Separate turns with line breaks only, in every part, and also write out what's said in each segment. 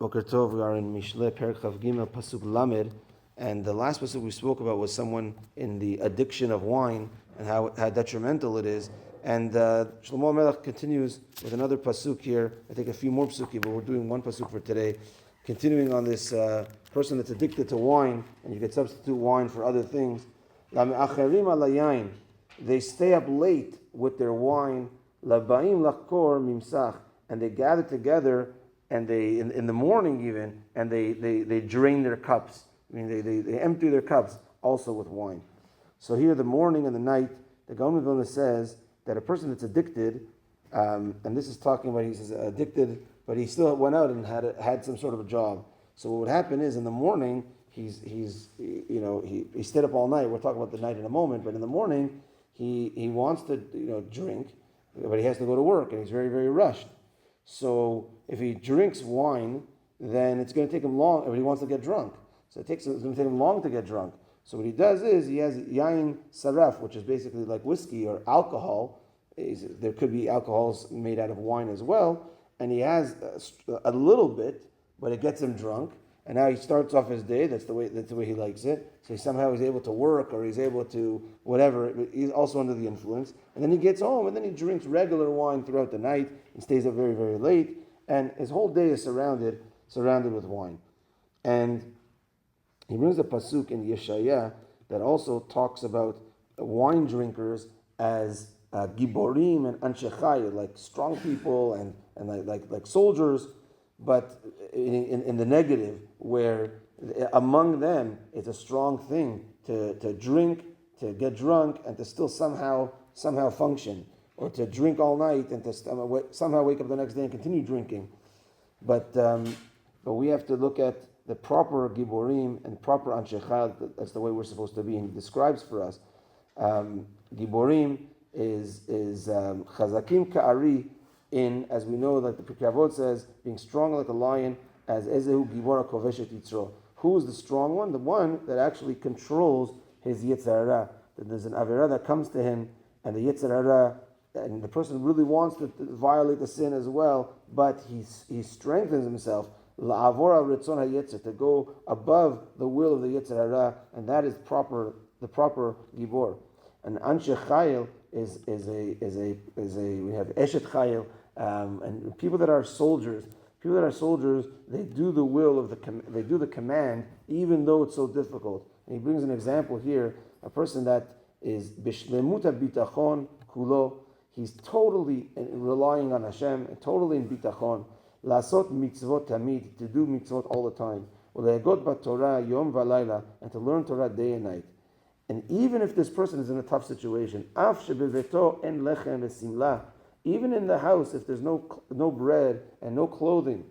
Boker Tov, we are in Mishlei Perek Gimel Pasuk Lamed, and the last pasuk we spoke about was someone in the addiction of wine and how detrimental it is. And Shlomo Melech continues with another pasuk here. I think a few more pasukim, but we're doing one pasuk for today. Continuing on this person that's addicted to wine, and you could substitute wine for other things. They stay up late with their wine. Labaim lakor mimsach, and they gather together. And they in the morning even, and they drain their cups. I mean, they empty their cups also with wine. So here, the morning and the night, the Gaon of Vilna says that a person that's addicted, and this is talking about, he says addicted, but he still went out and had some sort of a job. So what would happen is in the morning, he stayed up all night. We'll talk about the night in a moment, but in the morning, he wants to drink, but he has to go to work, and he's very, very rushed. So if he drinks wine, then it's going to take him long, or he wants to get drunk. So it's going to take him long to get drunk. So what he does is he has yain saraf, which is basically like whiskey or alcohol. There could be alcohols made out of wine as well. And he has a little bit, but it gets him drunk. And now he starts off his day. That's the way he likes it. So somehow he's able to work, or he's able to whatever. He's also under the influence. And then he gets home, and then he drinks regular wine throughout the night and stays up very, very late. And his whole day is surrounded with wine. And he brings a pasuk in Yeshaya that also talks about wine drinkers as giborim and anshe chayil, like strong people and like soldiers, but in the negative, where among them it's a strong thing to drink, to get drunk, and to still somehow function, or to drink all night and to somehow wake up the next day and continue drinking. But we have to look at the proper giborim and proper anshe chayil. That's the way we're supposed to be. And he describes for us giborim is chazakim ka'ari, in, as we know, like the Pirkei Avot says, being strong like a lion, as ezehu gibor koveshet yitzro. Who is the strong one? The one that actually controls his yetzer hara. That there's an avera that comes to him, and the yetzer hara, and the person really wants to violate the sin as well, but he strengthens himself la'avor al ritzon hayetzer, to go above the will of the yetzer hara, and that is the proper gibor. And anshe chayil is a we have eshet chayil, and people that are soldiers, they do the will of they do the command, even though it's so difficult. And he brings an example here: a person that is bishlemut bitachon kulo, he's totally relying on Hashem, and totally in bitachon, lasot mitzvot tamid, to do mitzvot all the time, ulegot b'Torah yom v'layla, and to learn Torah day and night. And even if this person is in a tough situation, af shebeveto en lechem v'simla, even in the house, if there's no bread and no clothing,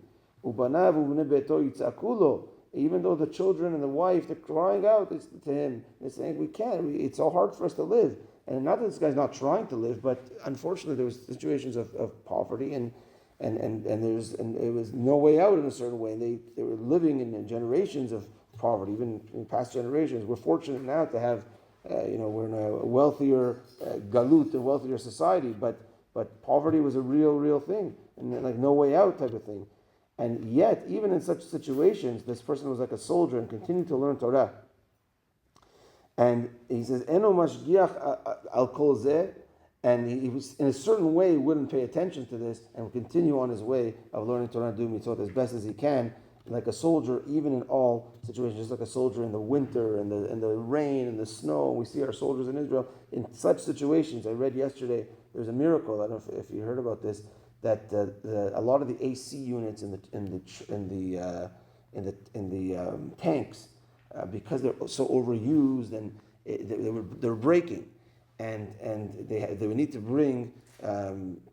ubanav ubnei beto yitzakulo, even though the children and the wife, they're crying out to him, they're saying, we can't, it's so hard for us to live. And not that this guy's not trying to live, but unfortunately there was situations of poverty and it was no way out in a certain way. And they were living in generations of poverty, even in past generations. We're fortunate now to have, we're in a wealthier galut, a wealthier society, but poverty was a real thing, and like no way out type of thing. And yet, even in such situations, this person was like a soldier and continued to learn Torah. And he says, "Eno mashgiach al kol zeh," and he was in a certain way wouldn't pay attention to this and would continue on his way of learning Torah and doing mitzvot as best as he can, like a soldier, even in all situations, just like a soldier in the winter and the rain and the snow. We see our soldiers in Israel in such situations. I read yesterday there's a miracle. I don't know if you heard about this, that a lot of the AC units in the tanks, because they're so overused and they're breaking, and they would need to bring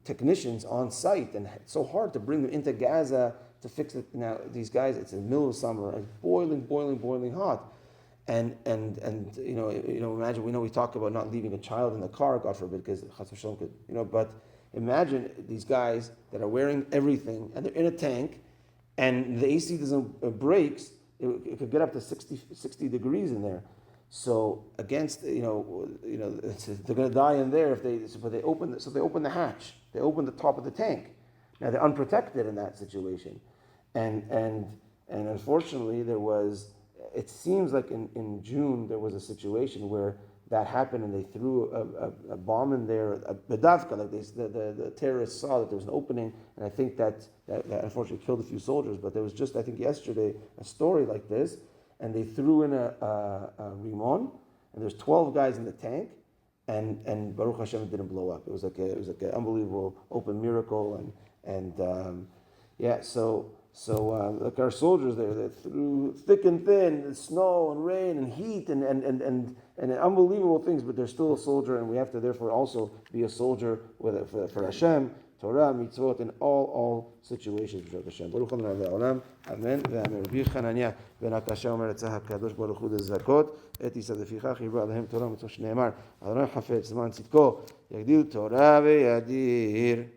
technicians on site, and it's so hard to bring them into Gaza to fix it. Now these guys, it's in the middle of summer and boiling hot, and imagine, we talk about not leaving a child in the car, God forbid, because Chas v'Shalom could, but imagine these guys that are wearing everything and they're in a tank, and the AC doesn't breaks. It could get up to 60 degrees in there. So against, they're going to die in there but they open the hatch, they open the top of the tank. Now they're unprotected in that situation, and unfortunately it seems like in June there was a situation where that happened and they threw a bomb in there, a bedavka, like the terrorists saw that there was an opening, and I think that unfortunately killed a few soldiers. But there was just, I think yesterday, a story like this, and they threw in a rimon, and there's 12 guys in the tank, and Baruch Hashem, it didn't blow up. It was like an unbelievable open miracle, So like our soldiers there, they through thick and thin, snow and rain and heat and unbelievable things, but they're still a soldier, and we have to therefore also be a soldier for Hashem, Torah, mitzvot, in all situations. Baruch Amen. Amen. Amen. Rabbi Chananya ben Akasha omer etzah hakadosh baruch hu lezakot et yisad lefichach yibra alehem Torah mitzvot shneimar Adonai hafetz zman tzidko yagdil Torah veyadir.